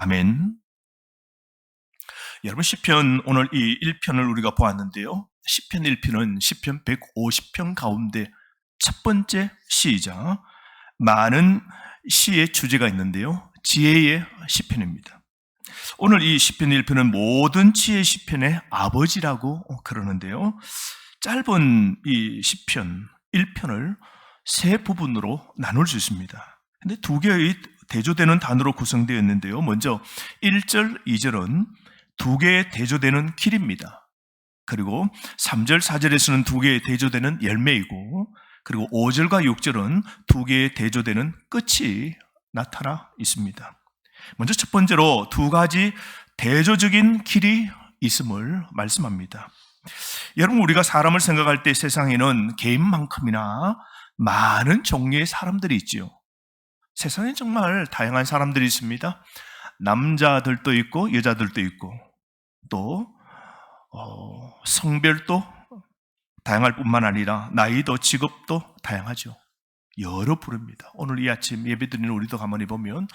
아멘. 여러분, 시편 오늘 이 1편을 우리가 보았는데요. 시편 1편은 시편 150편 가운데 첫 번째 시이자 많은 시의 주제가 있는데요. 지혜의 시편입니다. 오늘 이 시편 1편은 모든 지혜 시편의 아버지라고 그러는데요. 짧은 이 시편 1편을 세 부분으로 나눌 수 있습니다. 근데 두 개의 대조되는 단어로 구성되어 있는데요. 먼저 1절, 2절은 두 개의 대조되는 길입니다. 그리고 3절, 4절에서는 두 개의 대조되는 열매이고, 그리고 5절과 6절은 두 개의 대조되는 끝이 나타나 있습니다. 먼저 첫 번째로 두 가지 대조적인 길이 있음을 말씀합니다. 여러분, 우리가 사람을 생각할 때 세상에는 개인만큼이나 많은 종류의 사람들이 있지요. 세상에 정말 다양한 사람들이 있습니다. 남자들도 있고 여자들도 있고, 또 성별도 다양할 뿐만 아니라 나이도 직업도 다양하죠. 여러 부류입니다. 오늘 이 아침 예배드리는 우리도 가만히 보면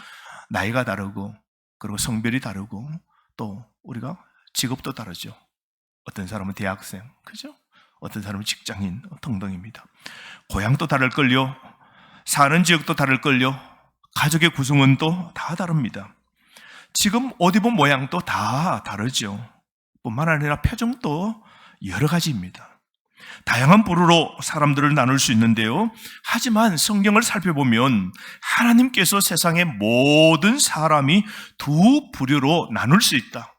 나이가 다르고, 그리고 성별이 다르고, 또 우리가 직업도 다르죠. 어떤 사람은 대학생, 그죠? 어떤 사람은 직장인 등등입니다. 고향도 다를걸요. 사는 지역도 다를걸요. 가족의 구성은 또 다 다릅니다. 지금 옷 입은 모양도 다 다르죠. 뿐만 아니라 표정도 여러 가지입니다. 다양한 부류로 사람들을 나눌 수 있는데요. 하지만 성경을 살펴보면 하나님께서 세상의 모든 사람이 두 부류로 나눌 수 있다.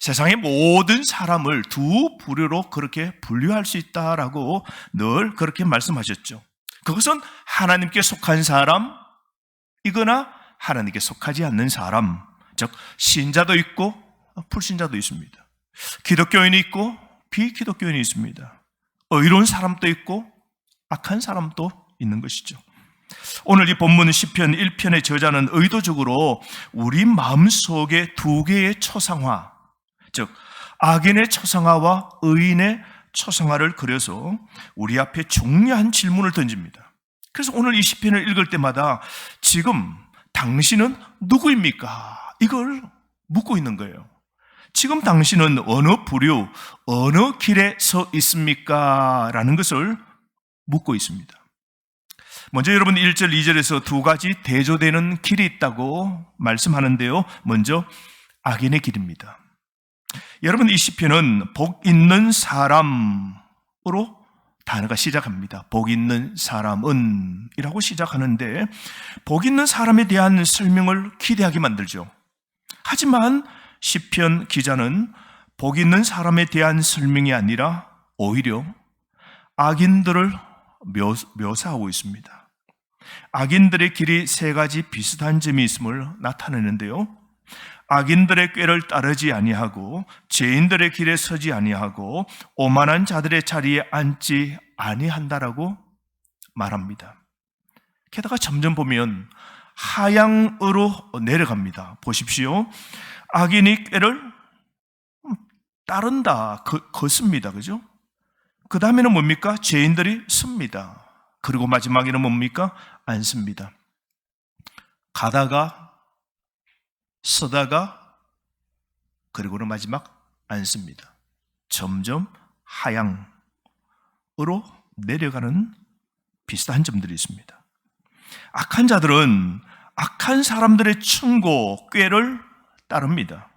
세상의 모든 사람을 두 부류로 그렇게 분류할 수 있다라고 늘 그렇게 말씀하셨죠. 그것은 하나님께 속한 사람이거나 하나님께 속하지 않는 사람, 즉 신자도 있고 불신자도 있습니다. 기독교인이 있고 비기독교인이 있습니다. 의로운 사람도 있고 악한 사람도 있는 것이죠. 오늘 이 본문 시편 1편의 저자는 의도적으로 우리 마음속에 두 개의 초상화, 즉 악인의 초상화와 의인의 초상화를 그려서 우리 앞에 중요한 질문을 던집니다. 그래서 오늘 이 시편을 읽을 때마다 지금 당신은 누구입니까? 이걸 묻고 있는 거예요. 지금 당신은 어느 부류, 어느 길에 서 있습니까? 라는 것을 묻고 있습니다. 먼저 여러분 1절, 2절에서 두 가지 대조되는 길이 있다고 말씀하는데요. 먼저 악인의 길입니다. 여러분, 이 시편은 복 있는 사람으로 단어가 시작합니다. 복 있는 사람은 이라고 시작하는데, 복 있는 사람에 대한 설명을 기대하게 만들죠. 하지만 시편 기자는 복 있는 사람에 대한 설명이 아니라 오히려 악인들을 묘사하고 있습니다. 악인들의 길이 세 가지 비슷한 점이 있음을 나타내는데요. 악인들의 꾀를 따르지 아니하고, 죄인들의 길에 서지 아니하고, 오만한 자들의 자리에 앉지 아니한다라고 말합니다. 게다가 점점 보면 하향으로 내려갑니다. 보십시오. 악인이 꾀를 따른다, 걷습니다. 그죠? 그 다음에는 뭡니까? 죄인들이 섭니다. 그리고 마지막에는 뭡니까? 앉습니다. 가다가 서다가, 그리고는 마지막 앉습니다. 점점 하향으로 내려가는 비슷한 점들이 있습니다. 악한 자들은 악한 사람들의 충고, 꾀를 따릅니다.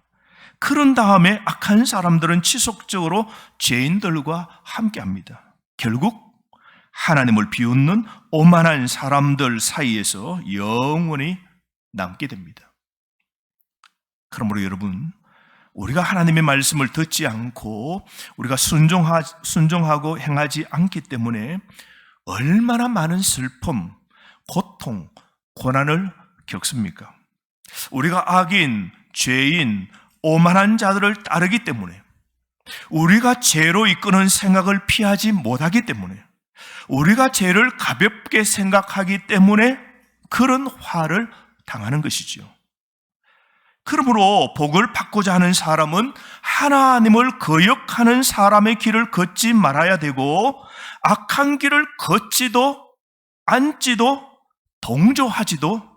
그런 다음에 악한 사람들은 지속적으로 죄인들과 함께합니다. 결국 하나님을 비웃는 오만한 사람들 사이에서 영원히 남게 됩니다. 그러므로 여러분, 우리가 하나님의 말씀을 듣지 않고 우리가 순종하고 행하지 않기 때문에 얼마나 많은 슬픔, 고통, 고난을 겪습니까? 우리가 악인, 죄인, 오만한 자들을 따르기 때문에, 우리가 죄로 이끄는 생각을 피하지 못하기 때문에, 우리가 죄를 가볍게 생각하기 때문에 그런 화를 당하는 것이지요. 그러므로 복을 받고자 하는 사람은 하나님을 거역하는 사람의 길을 걷지 말아야 되고, 악한 길을 걷지도 앉지도 동조하지도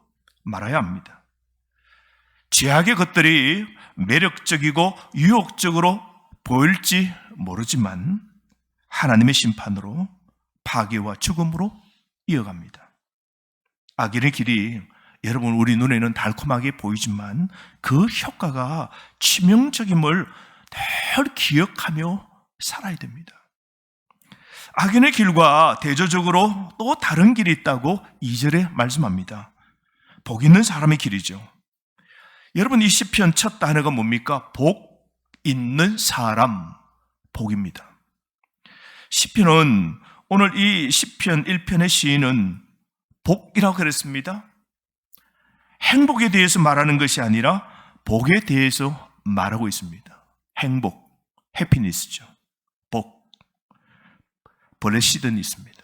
말아야 합니다. 죄악의 것들이 매력적이고 유혹적으로 보일지 모르지만 하나님의 심판으로 파괴와 죽음으로 이어갑니다. 악인의 길이 여러분 우리 눈에는 달콤하게 보이지만 그 효과가 치명적임을 늘 기억하며 살아야 됩니다. 악인의 길과 대조적으로 또 다른 길이 있다고 2절에 말씀합니다. 복 있는 사람의 길이죠. 여러분 이 시편 첫 단어가 뭡니까? 복 있는 사람, 복입니다. 시편은 오늘 이 시편 1편의 시인은 복이라고 그랬습니다. 행복에 대해서 말하는 것이 아니라 복에 대해서 말하고 있습니다. 행복, 해피니스죠. 복, 블레시드는 있습니다.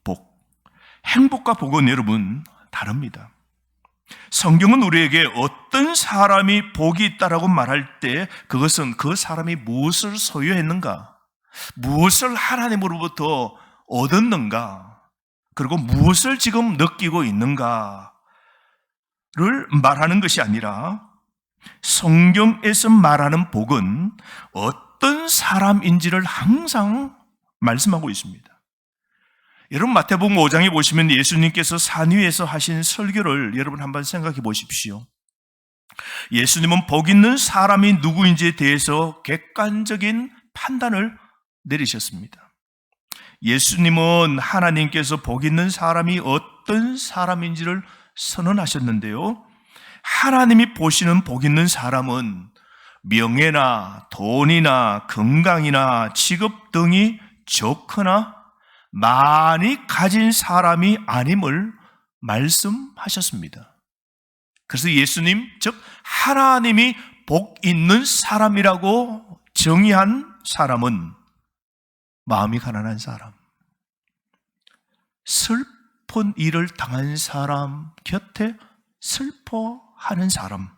복, 행복과 복은 여러분 다릅니다. 성경은 우리에게 어떤 사람이 복이 있다라고 말할 때 그것은 그 사람이 무엇을 소유했는가, 무엇을 하나님으로부터 얻었는가, 그리고 무엇을 지금 느끼고 있는가를 말하는 것이 아니라 성경에서 말하는 복은 어떤 사람인지를 항상 말씀하고 있습니다. 여러분 마태복음 5장에 보시면 예수님께서 산 위에서 하신 설교를 여러분 한번 생각해 보십시오. 예수님은 복 있는 사람이 누구인지에 대해서 객관적인 판단을 내리셨습니다. 예수님은 하나님께서 복 있는 사람이 어떤 사람인지를 선언하셨는데요, 하나님이 보시는 복 있는 사람은 명예나 돈이나 건강이나 직업 등이 좋거나 많이 가진 사람이 아님을 말씀하셨습니다. 그래서 예수님, 즉 하나님이 복 있는 사람이라고 정의한 사람은 마음이 가난한 사람, 슬픈 일을 당한 사람 곁에 슬퍼하는 사람,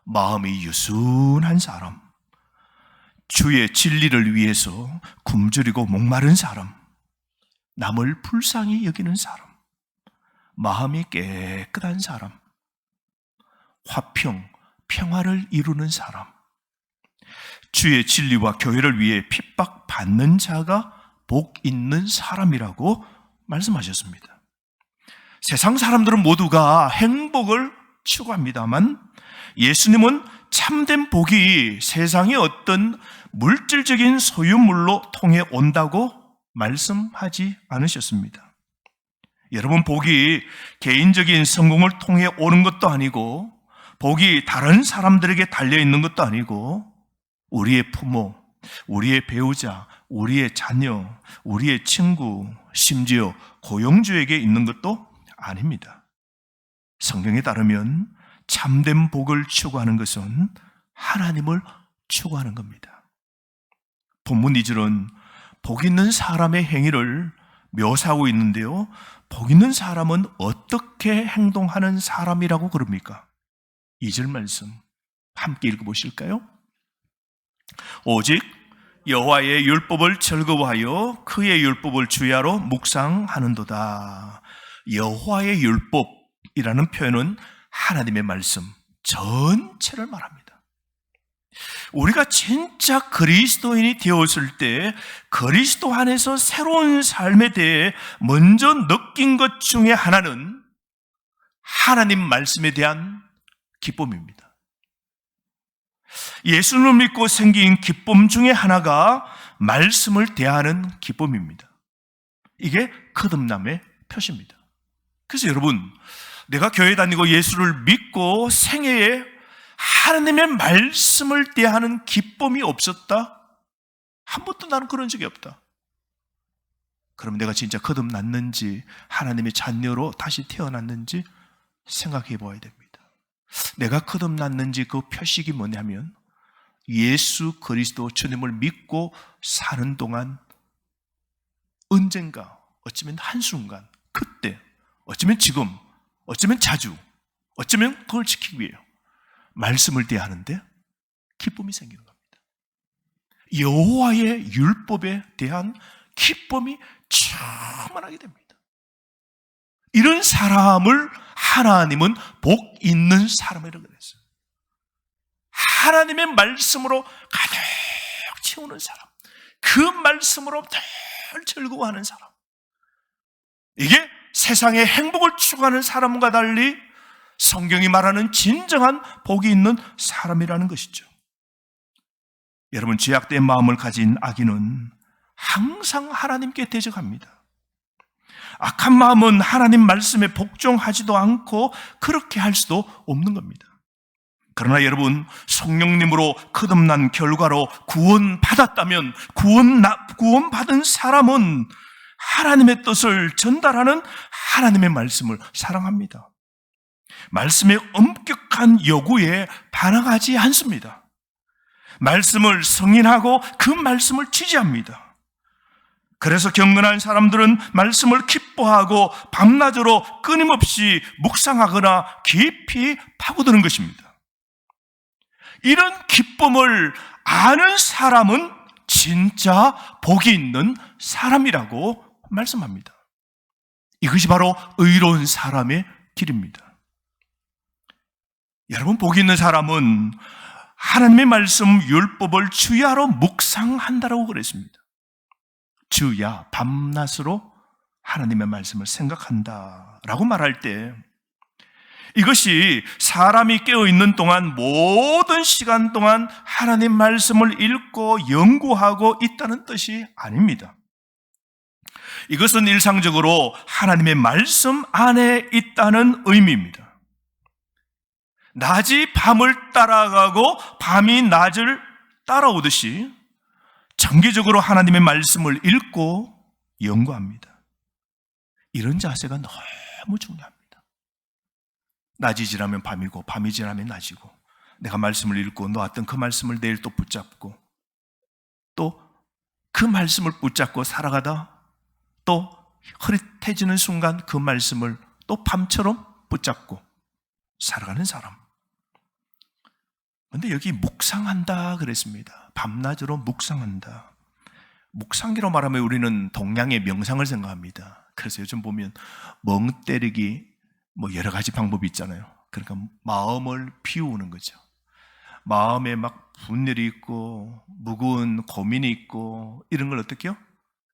마음이 유순한 사람, 주의 진리를 위해서 굶주리고 목마른 사람, 남을 불쌍히 여기는 사람, 마음이 깨끗한 사람, 화평, 평화를 이루는 사람, 주의 진리와 교회를 위해 핍박받는 자가 복 있는 사람이라고 말씀하셨습니다. 세상 사람들은 모두가 행복을 추구합니다만 예수님은 참된 복이 세상의 어떤 물질적인 소유물로 통해 온다고 말씀하지 않으셨습니다. 여러분, 복이 개인적인 성공을 통해 오는 것도 아니고 복이 다른 사람들에게 달려있는 것도 아니고 우리의 부모, 우리의 배우자, 우리의 자녀, 우리의 친구, 심지어 고용주에게 있는 것도 아닙니다. 성경에 따르면 참된 복을 추구하는 것은 하나님을 추구하는 겁니다. 본문 2절은 복 있는 사람의 행위를 묘사하고 있는데요, 복 있는 사람은 어떻게 행동하는 사람이라고 그럽니까? 2절 말씀 함께 읽어보실까요? 오직 여호와의 율법을 즐거워하여 그의 율법을 주야로 묵상하는도다. 여호와의 율법이라는 표현은 하나님의 말씀 전체를 말합니다. 우리가 진짜 그리스도인이 되었을 때 그리스도 안에서 새로운 삶에 대해 먼저 느낀 것 중에 하나는 하나님 말씀에 대한 기쁨입니다. 예수님을 믿고 생긴 기쁨 중에 하나가 말씀을 대하는 기쁨입니다. 이게 거듭남의 표시입니다. 그래서 여러분, 내가 교회 다니고 예수를 믿고 생애에 하나님의 말씀을 대하는 기쁨이 없었다? 한 번도 나는 그런 적이 없다. 그럼 내가 진짜 거듭났는지 하나님의 자녀로 다시 태어났는지 생각해 봐야 됩니다. 내가 거듭났는지 그 표식이 뭐냐면 예수 그리스도 주님을 믿고 사는 동안 언젠가, 어쩌면 한순간, 그때, 어쩌면 지금, 어쩌면 자주, 어쩌면 그걸 지키기 위해요. 말씀을 대하는데 기쁨이 생기는 겁니다. 여호와의 율법에 대한 기쁨이 충만하게 됩니다. 이런 사람을 하나님은 복 있는 사람이라고 그랬어요. 하나님의 말씀으로 가득 채우는 사람, 그 말씀으로 늘 즐거워하는 사람, 이게 세상의 행복을 추구하는 사람과 달리 성경이 말하는 진정한 복이 있는 사람이라는 것이죠. 여러분, 죄악된 마음을 가진 악인은 항상 하나님께 대적합니다. 악한 마음은 하나님 말씀에 복종하지도 않고 그렇게 할 수도 없는 겁니다. 그러나 여러분, 성령님으로 거듭난 결과로 구원받았다면 구원받은 사람은 하나님의 뜻을 전달하는 하나님의 말씀을 사랑합니다. 말씀의 엄격한 요구에 반항하지 않습니다. 말씀을 승인하고 그 말씀을 지지합니다. 그래서 경건한 사람들은 말씀을 기뻐하고 밤낮으로 끊임없이 묵상하거나 깊이 파고드는 것입니다. 이런 기쁨을 아는 사람은 진짜 복이 있는 사람이라고 말씀합니다. 이것이 바로 의로운 사람의 길입니다. 여러분, 복이 있는 사람은 하나님의 말씀 율법을 주야로 묵상한다라고 그랬습니다. 주야, 밤낮으로 하나님의 말씀을 생각한다라고 말할 때 이것이 사람이 깨어있는 동안 모든 시간 동안 하나님 말씀을 읽고 연구하고 있다는 뜻이 아닙니다. 이것은 일상적으로 하나님의 말씀 안에 있다는 의미입니다. 낮이 밤을 따라가고 밤이 낮을 따라오듯이 정기적으로 하나님의 말씀을 읽고 연구합니다. 이런 자세가 너무 중요합니다. 낮이 지나면 밤이고 밤이 지나면 낮이고, 내가 말씀을 읽고 놓았던 그 말씀을 내일 또 붙잡고, 또 그 말씀을 붙잡고 살아가다 또 흐릿해지는 순간 그 말씀을 또 밤처럼 붙잡고 살아가는 사람. 그런데 여기 묵상한다 그랬습니다. 밤낮으로 묵상한다. 묵상기로 말하면 우리는 동양의 명상을 생각합니다. 그래서 요즘 보면 멍 때리기 여러 가지 방법이 있잖아요. 그러니까 마음을 비우는 거죠. 마음에 막 분열이 있고 무거운 고민이 있고 이런 걸 어떻게 해요?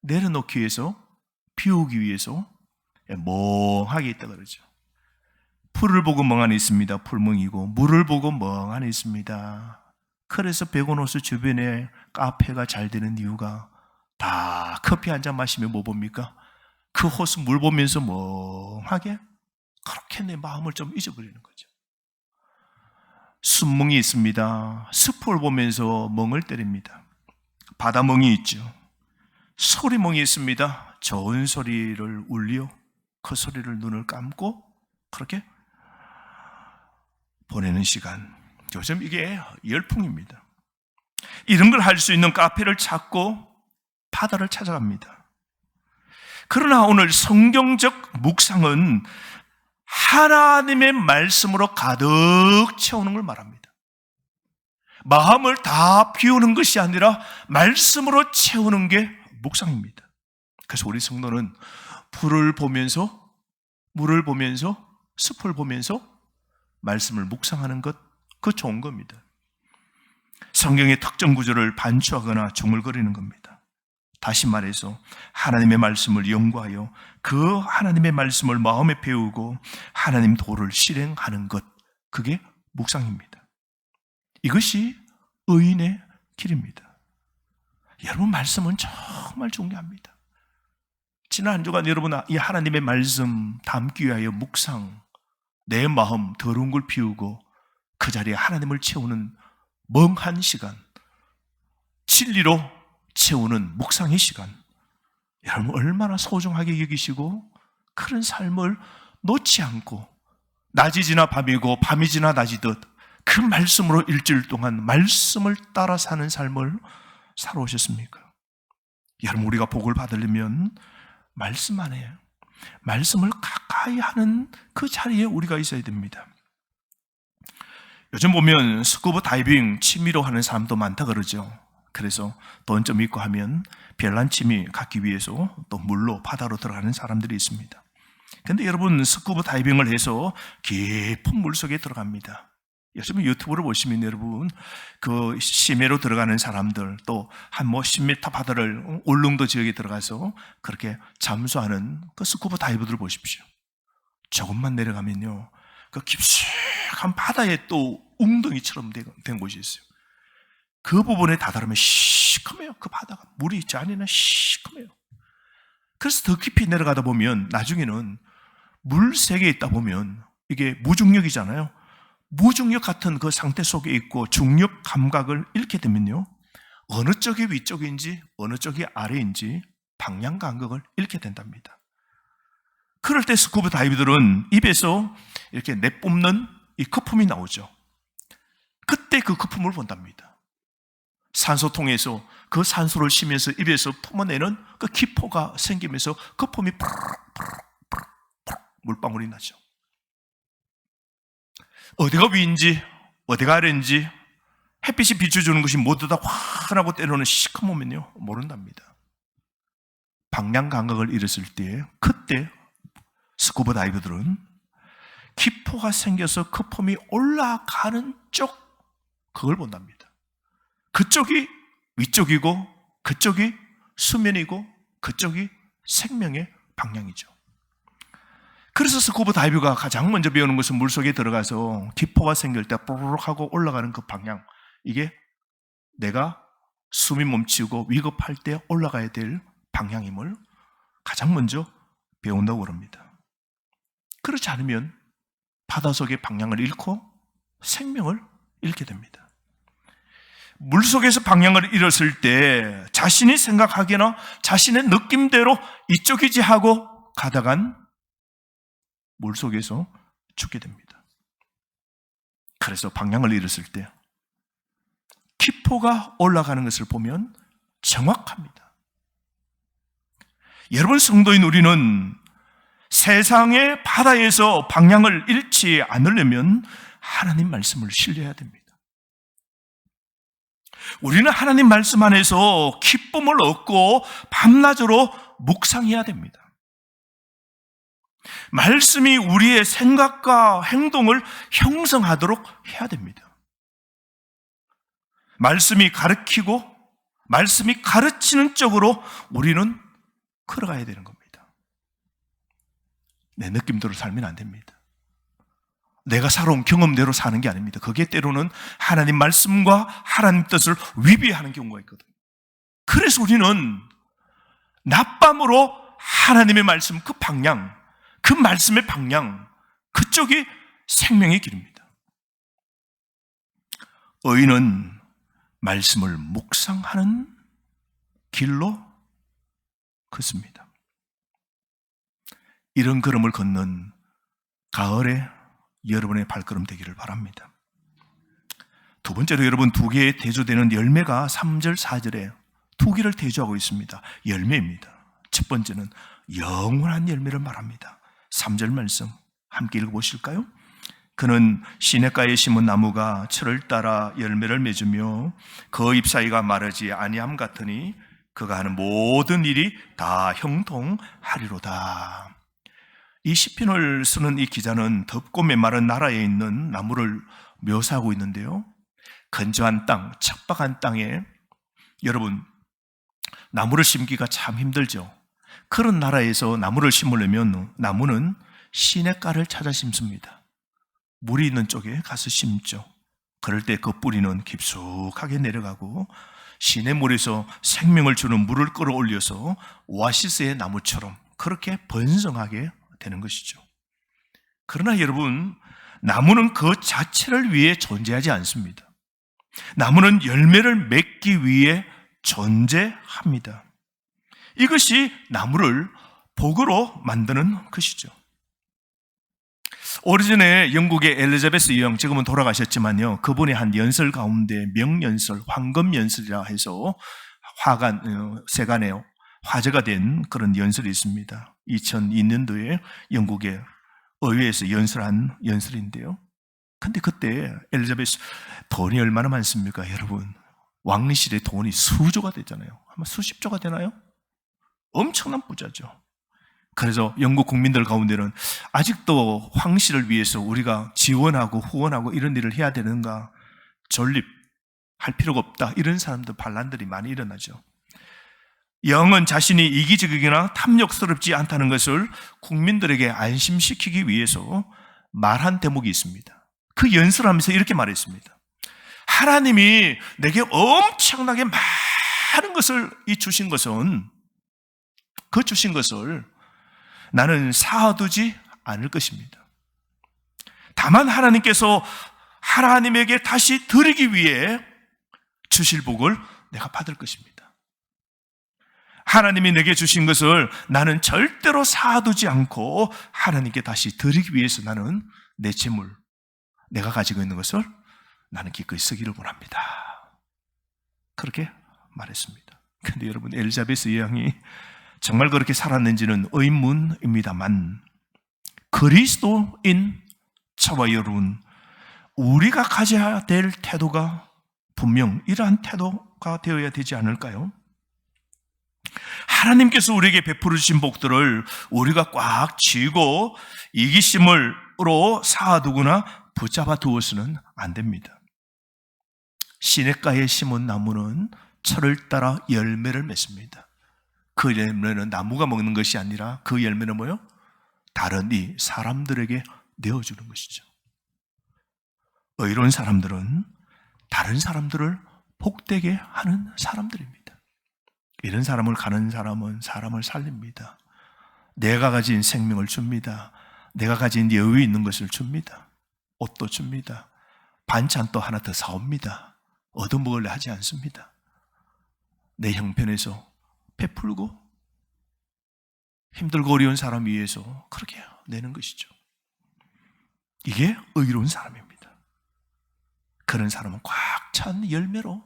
내려놓기 위해서, 비우기 위해서 멍하게 있다 그러죠. 풀을 보고 멍하니 있습니다. 풀멍이고, 물을 보고 멍하니 있습니다. 그래서 백원호수 주변에 카페가 잘 되는 이유가 다 커피 한 잔 마시면 뭐 봅니까? 그 호수 물 보면서 멍하게 그렇게 내 마음을 좀 잊어버리는 거죠. 숲멍이 있습니다. 숲을 보면서 멍을 때립니다. 바다멍이 있죠. 소리멍이 있습니다. 좋은 소리를 울려 그 소리를 눈을 감고 그렇게 보내는 시간. 요즘 이게 열풍입니다. 이런 걸 할 수 있는 카페를 찾고 바다를 찾아갑니다. 그러나 오늘 성경적 묵상은 하나님의 말씀으로 가득 채우는 걸 말합니다. 마음을 다 비우는 것이 아니라 말씀으로 채우는 게 묵상입니다. 그래서 우리 성도는 불을 보면서, 물을 보면서, 숲을 보면서 말씀을 묵상하는 것, 그거 좋은 겁니다. 성경의 특정 구조를 반추하거나 중얼거리는 겁니다. 다시 말해서 하나님의 말씀을 연구하여 그 하나님의 말씀을 마음에 배우고 하나님 도를 실행하는 것, 그게 묵상입니다. 이것이 의인의 길입니다. 여러분, 말씀은 정말 중요합니다. 지난 한 주간 여러분 이 하나님의 말씀 담기 위하여 묵상, 내 마음 더러운 걸 비우고 그 자리에 하나님을 채우는 멍한 시간, 진리로 채우는 묵상의 시간, 여러분 얼마나 소중하게 여기시고 그런 삶을 놓지 않고 낮이 지나 밤이고 밤이 지나 낮이듯 그 말씀으로 일주일 동안 말씀을 따라 사는 삶을 살아오셨습니까? 여러분, 우리가 복을 받으려면 말씀 안에 말씀을 가까이 하는 그 자리에 우리가 있어야 됩니다. 요즘 보면 스쿠버 다이빙 취미로 하는 사람도 많다 그러죠. 그래서 돈 좀 있고 하면 별난 취미 갖기 위해서 또 물로 바다로 들어가는 사람들이 있습니다. 근데 여러분, 스쿠버 다이빙을 해서 깊은 물속에 들어갑니다. 요즘 유튜브를 보시면 여러분, 그 심해로 들어가는 사람들, 또 한 10m 바다를 울릉도 지역에 들어가서 그렇게 잠수하는 그 스쿠버 다이버들을 보십시오. 조금만 내려가면요, 그 깊숙한 바다에 또 웅덩이처럼 된 곳이 있어요. 그 부분에 다다르면 시커매요. 그 바다가 물이 있지 않으면 시커매요. 그래서 더 깊이 내려가다 보면 나중에는 물 세계에 있다 보면 이게 무중력이잖아요. 무중력 같은 그 상태 속에 있고 중력 감각을 잃게 되면요, 어느 쪽이 위쪽인지 어느 쪽이 아래인지 방향 감각을 잃게 된답니다. 그럴 때 스쿠버 다이버들은 입에서 이렇게 내뿜는 이 거품이 나오죠. 그때 그 거품을 본답니다. 산소통에서 그 산소를 쉬면서 입에서 품어내는 그 기포가 생기면서 거품이 물방울이 나죠. 어디가 위인지 어디가 아래인지 햇빛이 비춰주는 것이 모두 다 환하고 때로는 시커멓면요, 모른답니다. 방향 감각을 잃었을 때, 그때 스쿠버 다이버들은 기포가 생겨서 거품이 올라가는 쪽, 그걸 본답니다. 그쪽이 위쪽이고 그쪽이 수면이고 그쪽이 생명의 방향이죠. 그래서 스쿠버 다이버가 가장 먼저 배우는 것은 물속에 들어가서 기포가 생길 때 뽀로록 하고 올라가는 그 방향, 이게 내가 숨이 멈추고 위급할 때 올라가야 될 방향임을 가장 먼저 배운다고 합니다. 그렇지 않으면 바닷속의 방향을 잃고 생명을 잃게 됩니다. 물속에서 방향을 잃었을 때 자신이 생각하기나 자신의 느낌대로 이쪽이지 하고 가다간 물속에서 죽게 됩니다. 그래서 방향을 잃었을 때 기포가 올라가는 것을 보면 정확합니다. 여러분, 성도인 우리는 세상의 바다에서 방향을 잃지 않으려면 하나님 말씀을 신뢰해야 됩니다. 우리는 하나님 말씀 안에서 기쁨을 얻고 밤낮으로 묵상해야 됩니다. 말씀이 우리의 생각과 행동을 형성하도록 해야 됩니다. 말씀이 가르치고 말씀이 가르치는 쪽으로 우리는 걸어가야 되는 겁니다. 내 느낌대로 살면 안 됩니다. 내가 살아온 경험대로 사는 게 아닙니다. 그게 때로는 하나님 말씀과 하나님 뜻을 위배하는 경우가 있거든요. 그래서 우리는 낮밤으로 하나님의 말씀, 그 방향, 그 말씀의 방향, 그쪽이 생명의 길입니다. 의인은 말씀을 묵상하는 길로 걷습니다. 이런 걸음을 걷는 가을에 여러분의 발걸음 되기를 바랍니다. 두 번째로, 여러분, 두 개의 대조되는 열매가 3절, 4절에 두 개를 대조하고 있습니다. 열매입니다. 첫 번째는 영원한 열매를 말합니다. 3절 말씀 함께 읽어보실까요? 그는 시냇가에 심은 나무가 철을 따라 열매를 맺으며 그 잎사이가 마르지 아니함 같으니 그가 하는 모든 일이 다 형통하리로다. 이 시편을 쓰는 이 기자는 덥고 메마른 나라에 있는 나무를 묘사하고 있는데요, 건조한 땅, 척박한 땅에 여러분, 나무를 심기가 참 힘들죠. 그런 나라에서 나무를 심으려면 나무는 시냇가를 찾아 심습니다. 물이 있는 쪽에 가서 심죠. 그럴 때 그 뿌리는 깊숙하게 내려가고 시냇물에서 생명을 주는 물을 끌어올려서 오아시스의 나무처럼 그렇게 번성하게 되는 것이죠. 그러나 여러분, 나무는 그 자체를 위해 존재하지 않습니다. 나무는 열매를 맺기 위해 존재합니다. 이것이 나무를 복으로 만드는 것이죠. 오래전에 영국의 엘리자베스 여왕, 지금은 돌아가셨지만요, 그분의 한 연설 가운데 명연설, 황금연설이라 해서 세간에 화제가 된 그런 연설이 있습니다. 2002년도에 영국의 의회에서 연설한 연설인데요. 근데 그때 엘리자베스 돈이 얼마나 많습니까, 여러분? 왕실의 돈이 수조가 되잖아요. 아마 수십조가 되나요? 엄청난 부자죠. 그래서 영국 국민들 가운데는 아직도 황실을 위해서 우리가 지원하고 후원하고 이런 일을 해야 되는가, 존립할 필요가 없다, 이런 사람들, 반란들이 많이 일어나죠. 영은 자신이 이기적이거나 탐욕스럽지 않다는 것을 국민들에게 안심시키기 위해서 말한 대목이 있습니다. 그 연설하면서 이렇게 말했습니다. 하나님이 내게 엄청나게 많은 것을 주신 것은, 그 주신 것을 나는 사두지 않을 것입니다. 다만 하나님께서 하나님에게 다시 드리기 위해 주실 복을 내가 받을 것입니다. 하나님이 내게 주신 것을 나는 절대로 사두지 않고 하나님께 다시 드리기 위해서 나는 내 재물, 내가 가지고 있는 것을 나는 기꺼이 쓰기를 원합니다. 그렇게 말했습니다. 그런데 여러분, 엘리자베스 여왕이 정말 그렇게 살았는지는 의문입니다만, 그리스도인 저와 여러분, 우리가 가져야 될 태도가 분명 이러한 태도가 되어야 되지 않을까요? 하나님께서 우리에게 베풀어 주신 복들을 우리가 꽉 쥐고 이기심으로 쌓아두거나 붙잡아 두어서는 안 됩니다. 시냇가에 심은 나무는 철을 따라 열매를 맺습니다. 그 열매는 나무가 먹는 것이 아니라 그 열매는 뭐요? 다른 이 사람들에게 내어주는 것이죠. 의로운 사람들은 다른 사람들을 복되게 하는 사람들입니다. 이런 사람을 가는 사람은 사람을 살립니다. 내가 가진 생명을 줍니다. 내가 가진 여유 있는 것을 줍니다. 옷도 줍니다. 반찬 또 하나 더 사옵니다. 얻어먹으려 하지 않습니다. 내 형편에서 베풀고 힘들고 어려운 사람 위해서 그렇게 내는 것이죠. 이게 의로운 사람입니다. 그런 사람은 꽉 찬 열매로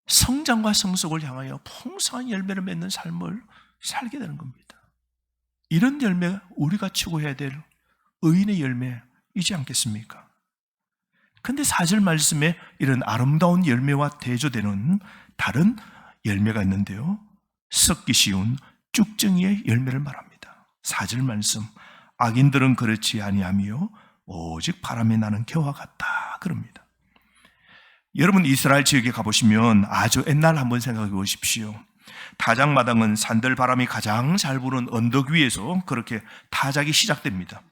성장과 성숙을 향하여 풍성한 열매를 맺는 삶을 살게 되는 겁니다. 이런 열매, 우리가 추구해야 될 의인의 열매이지 않겠습니까? 그런데 4절 말씀에 이런 아름다운 열매와 대조되는 다른 열매가 있는데요, 썩기 쉬운 쭉정이의 열매를 말합니다. 4절 말씀, 악인들은 그렇지 아니하며 오직 바람에 나는 겨와 같다 그럽니다. 여러분, 이스라엘 지역에 가보시면 아주 옛날 한번 생각해 보십시오. 타작마당은 산들바람이 가장 잘 부는 언덕 위에서 그렇게 타작이 시작됩니다.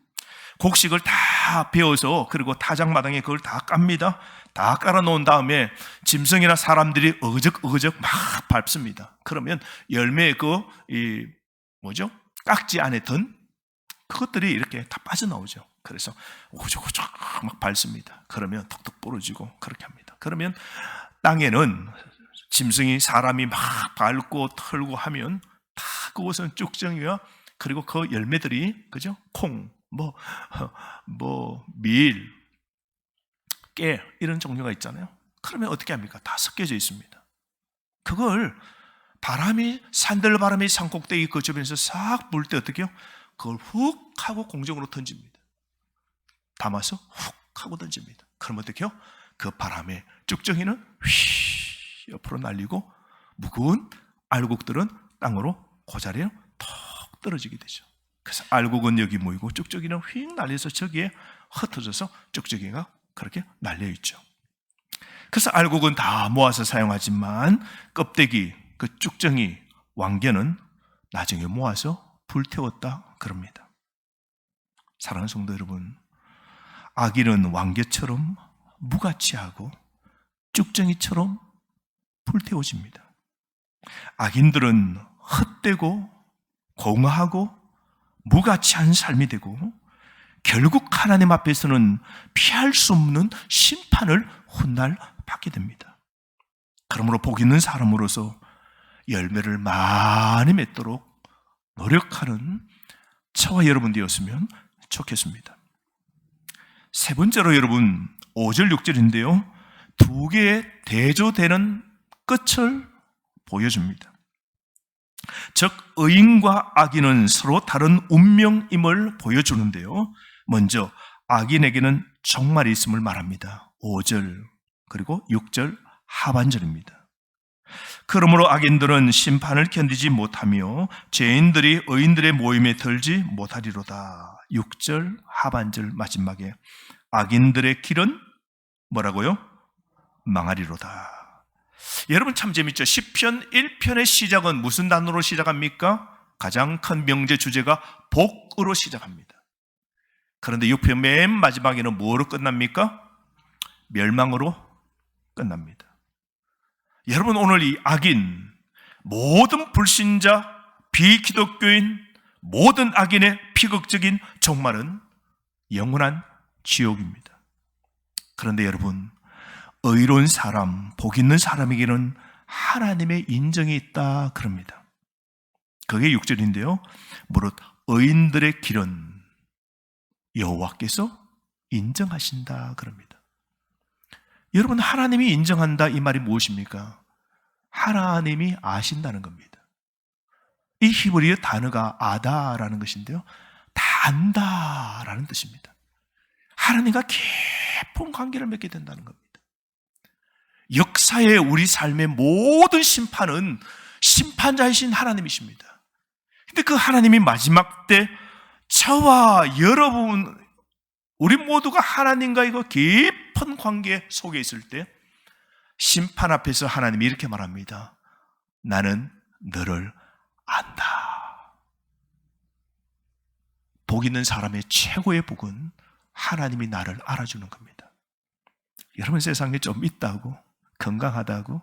곡식을 다 베어서, 그리고 타작마당에 그걸 다 깝니다. 다 깔아놓은 다음에 짐승이나 사람들이 어그적 막 밟습니다. 그러면 열매의 깍지 안에 든 그것들이 이렇게 다 빠져나오죠. 그래서 오죽오죽 막 밟습니다. 그러면 톡톡 부러지고 그렇게 합니다. 그러면 땅에는 짐승이 사람이 막 밟고 털고 하면 다 그것은 쭉정이와 그리고 그 열매들이, 그죠? 콩, 밀, 깨 이런 종류가 있잖아요. 그러면 어떻게 합니까? 다 섞여져 있습니다. 그걸 산들바람이 산꼭대기 그 주변에서 싹 불 때 어떻게 해요? 그걸 훅 하고 공중으로 던집니다. 담아서 훅 하고 던집니다. 그럼 어떻게 해요? 그 바람에 쭉정이는 휘 옆으로 날리고 무거운 알곡들은 땅으로 그 자리에 턱 떨어지게 되죠. 그래서 알곡은 여기 모이고 쭉정이는 휙 날려서 저기에 흩어져서 쭉정이가 그렇게 날려있죠. 그래서 알곡은 다 모아서 사용하지만 껍데기, 그 쭉정이, 왕겨는 나중에 모아서 불태웠다 그럽니다. 사랑하는 성도 여러분, 악인은 왕겨처럼 무가치하고 쭉정이처럼 불태워집니다. 악인들은 헛되고 공허하고 무가치한 삶이 되고 결국 하나님 앞에서는 피할 수 없는 심판을 훗날 받게 됩니다. 그러므로 복 있는 사람으로서 열매를 많이 맺도록 노력하는 저와 여러분 되었으면 좋겠습니다. 세 번째로 여러분, 5절 6절인데요, 두 개의 대조되는 끝을 보여줍니다. 즉 의인과 악인은 서로 다른 운명임을 보여주는데요, 먼저 악인에게는 종말이 있음을 말합니다. 5절 그리고 6절 하반절입니다. 그러므로 악인들은 심판을 견디지 못하며 죄인들이 의인들의 모임에 들지 못하리로다. 6절 하반절 마지막에 악인들의 길은 뭐라고요? 망하리로다. 여러분 참 재밌죠? 시편 1편의 시작은 무슨 단어로 시작합니까? 가장 큰 명제 주제가 복으로 시작합니다. 그런데 6편 맨 마지막에는 뭐로 끝납니까? 멸망으로 끝납니다. 여러분 오늘 이 악인, 모든 불신자, 비기독교인, 모든 악인의 비극적인 종말은 영원한 지옥입니다. 그런데 여러분, 의로운 사람, 복 있는 사람에게는 하나님의 인정이 있다 그럽니다. 그게 6절인데요. 무릇 의인들의 길은 여호와께서 인정하신다 그럽니다. 여러분 하나님이 인정한다 이 말이 무엇입니까? 하나님이 아신다는 겁니다. 이 히브리어 단어가 아다라는 것인데요. 다 안다라는 뜻입니다. 하나님과 깊은 관계를 맺게 된다는 겁니다. 역사의 우리 삶의 모든 심판은 심판자이신 하나님이십니다. 근데 그 하나님이 마지막 때 저와 여러분 우리 모두가 하나님과 이거 깊은 관계 속에 있을 때 심판 앞에서 하나님이 이렇게 말합니다. 나는 너를 안다. 복 있는 사람의 최고의 복은 하나님이 나를 알아주는 겁니다. 여러분 세상에 좀 있다고, 건강하다고,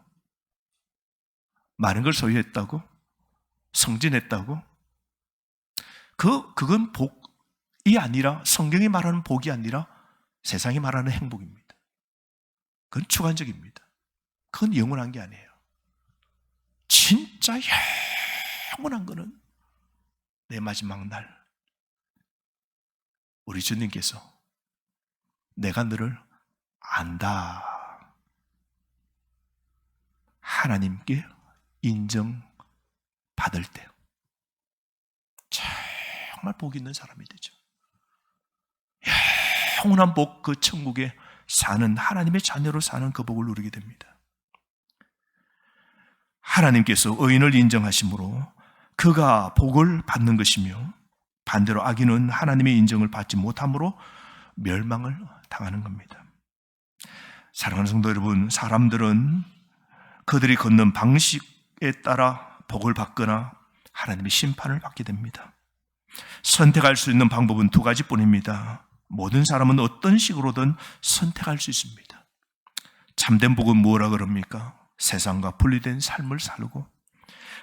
많은 걸 소유했다고, 성진했다고, 그건 복이 아니라, 성경이 말하는 복이 아니라 세상이 말하는 행복입니다. 그건 주관적입니다. 그건 영원한 게 아니에요. 진짜 영원한 거는 내 마지막 날 우리 주님께서 내가 너를 안다. 하나님께 인정받을 때 정말 복 있는 사람이 되죠. 영원한 복, 그 천국에 사는 하나님의 자녀로 사는 그 복을 누리게 됩니다. 하나님께서 의인을 인정하심으로 그가 복을 받는 것이며 반대로 악인은 하나님의 인정을 받지 못함으로 멸망을 당하는 겁니다. 사랑하는 성도 여러분, 사람들은 그들이 걷는 방식에 따라 복을 받거나 하나님의 심판을 받게 됩니다. 선택할 수 있는 방법은 두 가지뿐입니다. 모든 사람은 어떤 식으로든 선택할 수 있습니다. 참된 복은 뭐라 그럽니까? 세상과 분리된 삶을 살고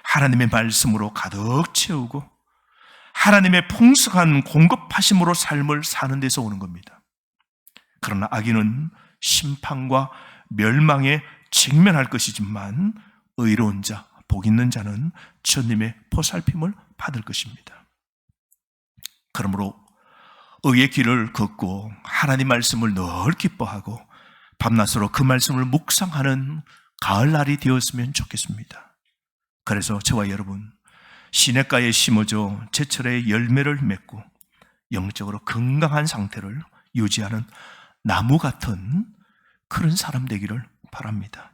하나님의 말씀으로 가득 채우고 하나님의 풍성한 공급하심으로 삶을 사는 데서 오는 겁니다. 그러나 악인은 심판과 멸망에 직면할 것이지만 의로운 자, 복 있는 자는 주님의 보살핌을 받을 것입니다. 그러므로 의의 길을 걷고 하나님 말씀을 늘 기뻐하고 밤낮으로 그 말씀을 묵상하는 가을날이 되었으면 좋겠습니다. 그래서 저와 여러분 시냇가에 심어져 제철의 열매를 맺고 영적으로 건강한 상태를 유지하는 나무 같은 그런 사람 되기를 바랍니다.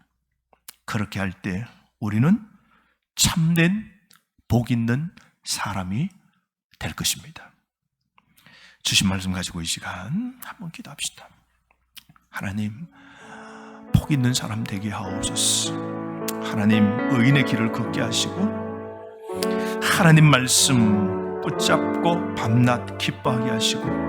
그렇게 할 때 우리는 참된 복 있는 사람이 될 것입니다. 주신 말씀 가지고 이 시간 한번 기도합시다. 하나님, 복 있는 사람 되게 하옵소서. 하나님, 의인의 길을 걷게 하시고 하나님 말씀 붙잡고 밤낮 기뻐하게 하시고